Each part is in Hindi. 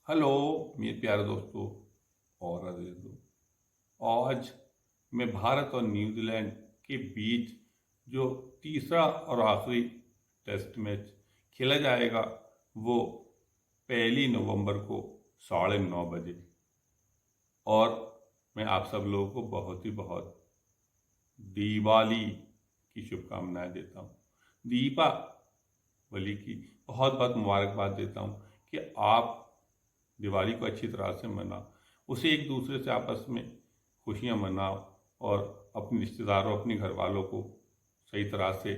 हेलो मेरे प्यारे दोस्तों और अजीजों। आज मैं भारत और न्यूजीलैंड के बीच जो तीसरा और आखिरी टेस्ट मैच खेला जाएगा वो 1 नवंबर को 9:30 बजे। और मैं आप सब लोगों को बहुत दिवाली की शुभकामनाएं देता हूँ। दीपावली की बहुत बहुत मुबारकबाद देता हूँ कि आप दिवाली को अच्छी तरह से मनाओ, उसे एक दूसरे से आपस में खुशियाँ मनाओ और अपने रिश्तेदारों अपने घर वालों को सही तरह से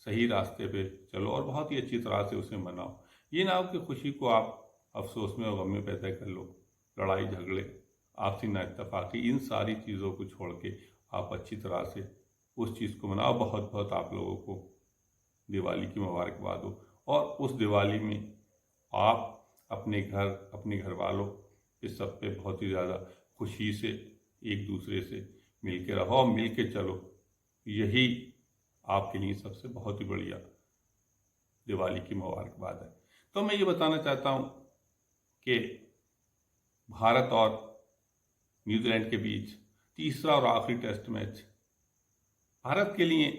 सही रास्ते पे चलो और बहुत ही अच्छी तरह से उसे मनाओ। ये ना हो कि खुशी को आप अफसोस में और गम में पैदा कर लो, लड़ाई झगड़े आपसी नाइतफाकी इन सारी चीज़ों को छोड़ के आप अच्छी तरह से उस चीज़ को मनाओ। बहुत बहुत आप लोगों को दिवाली की मुबारकबाद हो और उस दिवाली में आप अपने घर वालों इस सब पे बहुत ही ज़्यादा खुशी से एक दूसरे से मिल के रहो और मिल के चलो। यही आपके लिए सबसे बहुत ही बढ़िया दिवाली की मुबारकबाद है। तो मैं ये बताना चाहता हूँ कि भारत और न्यूजीलैंड के बीच तीसरा और आखिरी टेस्ट मैच, भारत के लिए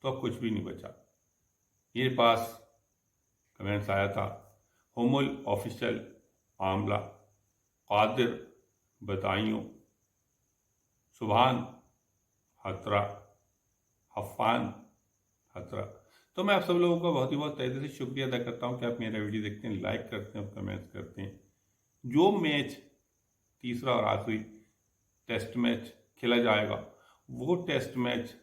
तो अब कुछ भी नहीं बचा। मेरे पास कमेंट्स आया था, हुमुल ऑफिशियल आमला कादिर बदायूं सुभान हतरा हफ़ान हतरा। तो मैं आप सब लोगों का बहुत ही बहुत तहे दिल से शुक्रिया अदा करता हूँ कि आप मेरा वीडियो देखते हैं, लाइक करते हैं और कमेंट्स करते हैं। जो मैच तीसरा और आखिरी टेस्ट मैच खेला जाएगा वो टेस्ट मैच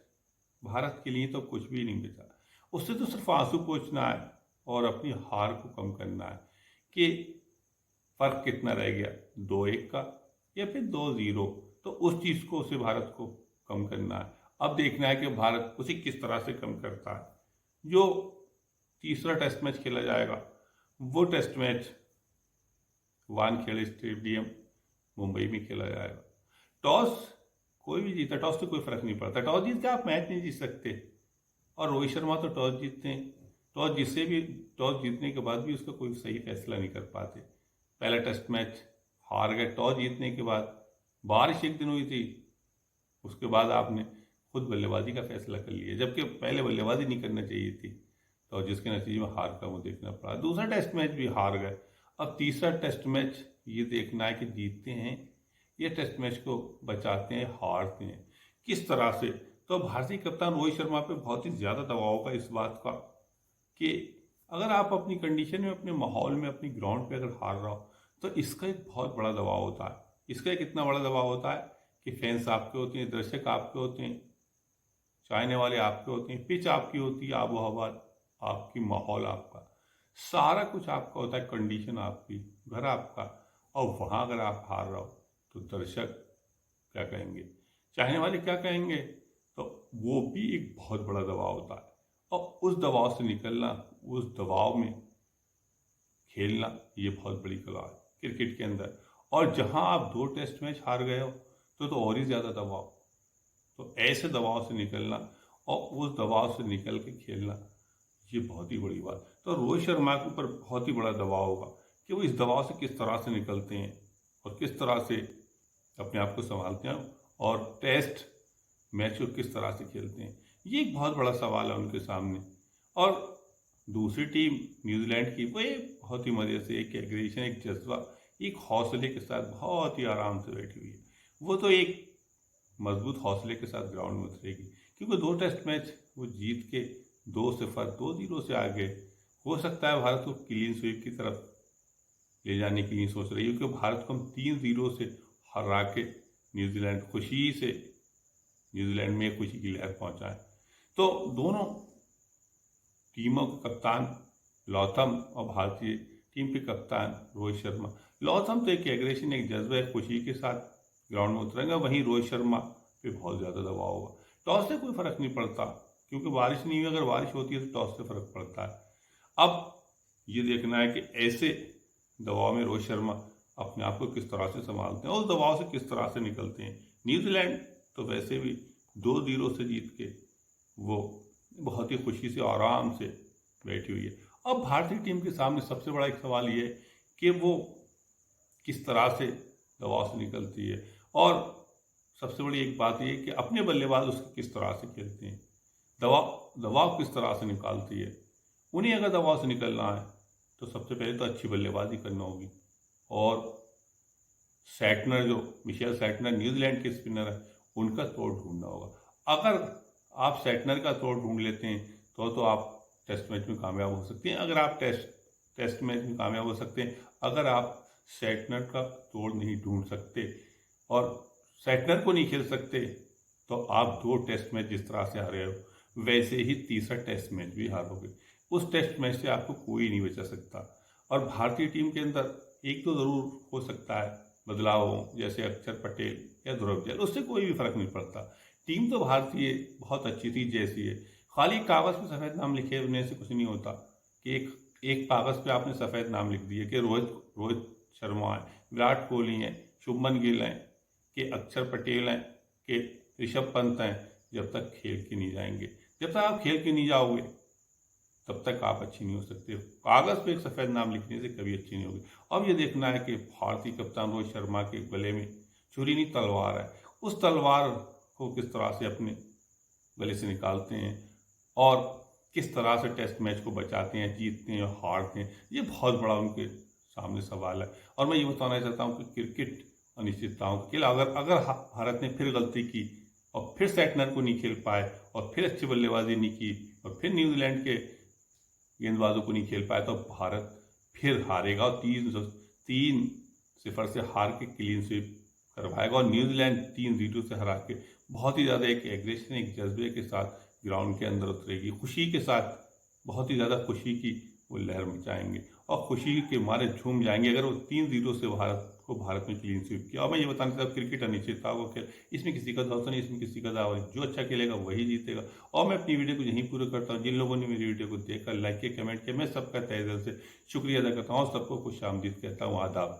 भारत के लिए तो कुछ भी नहीं बचा। उससे तो सिर्फ आंसू पोंछना है और अपनी हार को कम करना है कि फर्क कितना रह गया, 2-1 का या फिर 2-0। तो उस चीज़ को उसे भारत को कम करना है। अब देखना है कि भारत उसे किस तरह से कम करता है। जो तीसरा टेस्ट मैच खेला जाएगा वो test match Wankhede stadium Mumbai में खेला जाएगा। टॉस कोई भी जीता, टॉस से कोई फर्क नहीं पड़ता। टॉस जीत के आप मैच नहीं जीत सकते और रोहित शर्मा तो टॉस जीतते हैं, टॉस जीतने के बाद भी उसका कोई सही फैसला नहीं कर पाते। पहला टेस्ट मैच हार गए, टॉस जीतने के बाद बारिश एक दिन हुई थी, उसके बाद आपने खुद बल्लेबाजी का फैसला कर लिया, जबकि पहले बल्लेबाजी नहीं करना चाहिए थी, तो जिसके नतीजे में हार का मुंह देखना पड़ा। दूसरा टेस्ट मैच भी हार गए। अब तीसरा टेस्ट मैच ये देखना है कि जीतते हैं ये टेस्ट मैच को बचाते हैं, हारते हैं किस तरह से। तो भारतीय कप्तान रोहित शर्मा पे बहुत ही ज़्यादा दबाव होगा इस बात का कि अगर आप अपनी कंडीशन में, अपने माहौल में, अपनी ग्राउंड पे अगर हार रहा हो तो इसका एक बहुत बड़ा दबाव होता है। इसका एक इतना बड़ा दबाव होता है कि फैंस आपके होते हैं, दर्शक आपके होते हैं, चाहने वाले आपके होते हैं, पिच आपकी होती है, आबो हवा आपकी, माहौल आपका, सारा कुछ आपका होता है, कंडीशन आपकी, घर आपका। और वहाँ अगर आप हार रहे हो तो दर्शक क्या कहेंगे, चाहने वाले क्या कहेंगे, तो वो भी एक बहुत बड़ा दबाव होता है। और उस दबाव से निकलना, उस दबाव में खेलना, ये बहुत बड़ी कला है क्रिकेट के अंदर। और जहां आप 2 टेस्ट मैच हार गए हो तो और ही ज़्यादा दबाव। तो ऐसे दबाव से निकलना और उस दबाव से निकल के खेलना, ये बहुत ही बड़ी बात। तो रोहित शर्मा के ऊपर बहुत ही बड़ा दबाव होगा कि वो इस दबाव से किस तरह से निकलते हैं और किस तरह से अपने आप को संभालते हैं और टेस्ट मैच को किस तरह से खेलते हैं। ये एक बहुत बड़ा सवाल है उनके सामने। और दूसरी टीम न्यूजीलैंड की, वो एक बहुत ही मज़े से, एक एग्रेशन, एक जज्बा, एक हौसले के साथ बहुत ही आराम से बैठी हुई है। वो तो एक मजबूत हौसले के साथ ग्राउंड में उतरेगी क्योंकि 2 टेस्ट मैच वो जीत के 2-0, 2-0 से आगे। हो सकता है भारत को क्लीन स्वीप की तरफ ले जाने के लिए सोच रही है क्योंकि भारत को हम 3-0 से हरा के न्यूजीलैंड खुशी से न्यूजीलैंड में खुशी की लहर पहुंचाए। तो दोनों टीमों के कप्तान लौथम और भारतीय टीम के कप्तान रोहित शर्मा। लौथम तो एक एग्रेशन, एक जज्बा, एक खुशी के साथ ग्राउंड में उतरेंगे, वहीं रोहित शर्मा पे बहुत ज़्यादा दबाव होगा। टॉस से कोई फर्क नहीं पड़ता क्योंकि बारिश नहीं हुई, अगर बारिश होती है तो टॉस से फर्क पड़ता है। अब ये देखना है कि ऐसे दबाव में रोहित शर्मा अपने आप को किस तरह से संभालते हैं और उस दबाव से किस तरह से निकलते हैं। न्यूजीलैंड तो वैसे भी 2-0 से जीत के वो बहुत ही खुशी से आराम से बैठी हुई है। अब भारतीय टीम के सामने सबसे बड़ा एक सवाल ये है कि वो किस तरह से दबाव से निकलती है। और सबसे बड़ी एक बात ये कि अपने बल्लेबाज उसके किस तरह से खेलते हैं, दबाव दबाव किस तरह से निकालती है। उन्हें अगर दबाव से निकलना है तो सबसे पहले तो अच्छी बल्लेबाजी करना होगी। और सैटनर, जो मिशेल सैटनर न्यूजीलैंड के स्पिनर है, उनका तोड़ ढूंढना होगा। अगर आप सैटनर का तोड़ ढूंढ लेते हैं तो आप टेस्ट मैच में कामयाब हो सकते हैं। अगर आप टेस्ट मैच में कामयाब हो सकते हैं अगर आप सैटनर का तोड़ नहीं ढूंढ सकते और सैटनर को नहीं खेल सकते तो आप 2 टेस्ट मैच जिस तरह से हारे हो वैसे ही तीसरा टेस्ट मैच भी हारोगे। उस टेस्ट मैच से आपको कोई नहीं बचा सकता। और भारतीय टीम के अंदर एक तो ज़रूर हो सकता है बदलाव हो, जैसे अक्षर पटेल या ध्रुव जैल, उससे कोई भी फर्क नहीं पड़ता। टीम तो भारतीय बहुत अच्छी थी जैसी है। खाली कागज़ पे सफ़ेद नाम लिखे होने से कुछ नहीं होता कि एक कागज़ पे आपने सफ़ेद नाम लिख दिए कि रोहित शर्मा है, विराट कोहली हैं, शुभमन गिल हैं, कि अक्षर पटेल हैं, कि ऋषभ पंत हैं। जब तक खेल के नहीं जाएंगे, जब तक आप खेल के नहीं जाओगे तब तक आप अच्छी नहीं हो सकते। कागज़ पे एक सफ़ेद नाम लिखने से कभी अच्छी नहीं होगी। अब ये देखना है कि भारतीय कप्तान रोहित शर्मा के गले में छुरी नहीं तलवार है, उस तलवार को किस तरह से अपने गले से निकालते हैं और किस तरह से टेस्ट मैच को बचाते हैं, जीतते हैं, हारते हैं। ये बहुत बड़ा उनके सामने सवाल है। और मैं ये बताना चाहता हूँ कि क्रिकेट अनिश्चितताओं का खेल। अगर भारत ने फिर गलती की और फिर सैटनर को नहीं खेल पाए और फिर अच्छी बल्लेबाजी नहीं की और फिर न्यूजीलैंड के गेंदबाजों को नहीं खेल पाए तो भारत फिर हारेगा और 3-0 से हार के क्लीन स्वीप करवाएगा और न्यूजीलैंड 3-0 से हरा के बहुत ही ज़्यादा एक एग्रेशन, एक जज्बे के साथ ग्राउंड के अंदर उतरेगी। खुशी के साथ, बहुत ही ज़्यादा खुशी की वो लहर मचाएंगे और खुशी के मारे झूम जाएंगे अगर वो 3-0 से भारत में क्लीन स्वीप किया। और मैं ये बताना चाहता हूँ क्रिकेट अनिश्चितताओं का खेल, इसमें किसी का दाव नहीं, इसमें किसी का दाव नहीं। जो अच्छा खेलेगा वही जीतेगा। और मैं अपनी वीडियो को यहीं पूरा करता हूँ। जिन लोगों ने मेरी वीडियो को देखकर लाइक किया, कमेंट किया, मैं सबका तहे दिल से शुक्रिया अदा करता हूँ और सबको खुश आमदीद कहता हूँ। आदाब।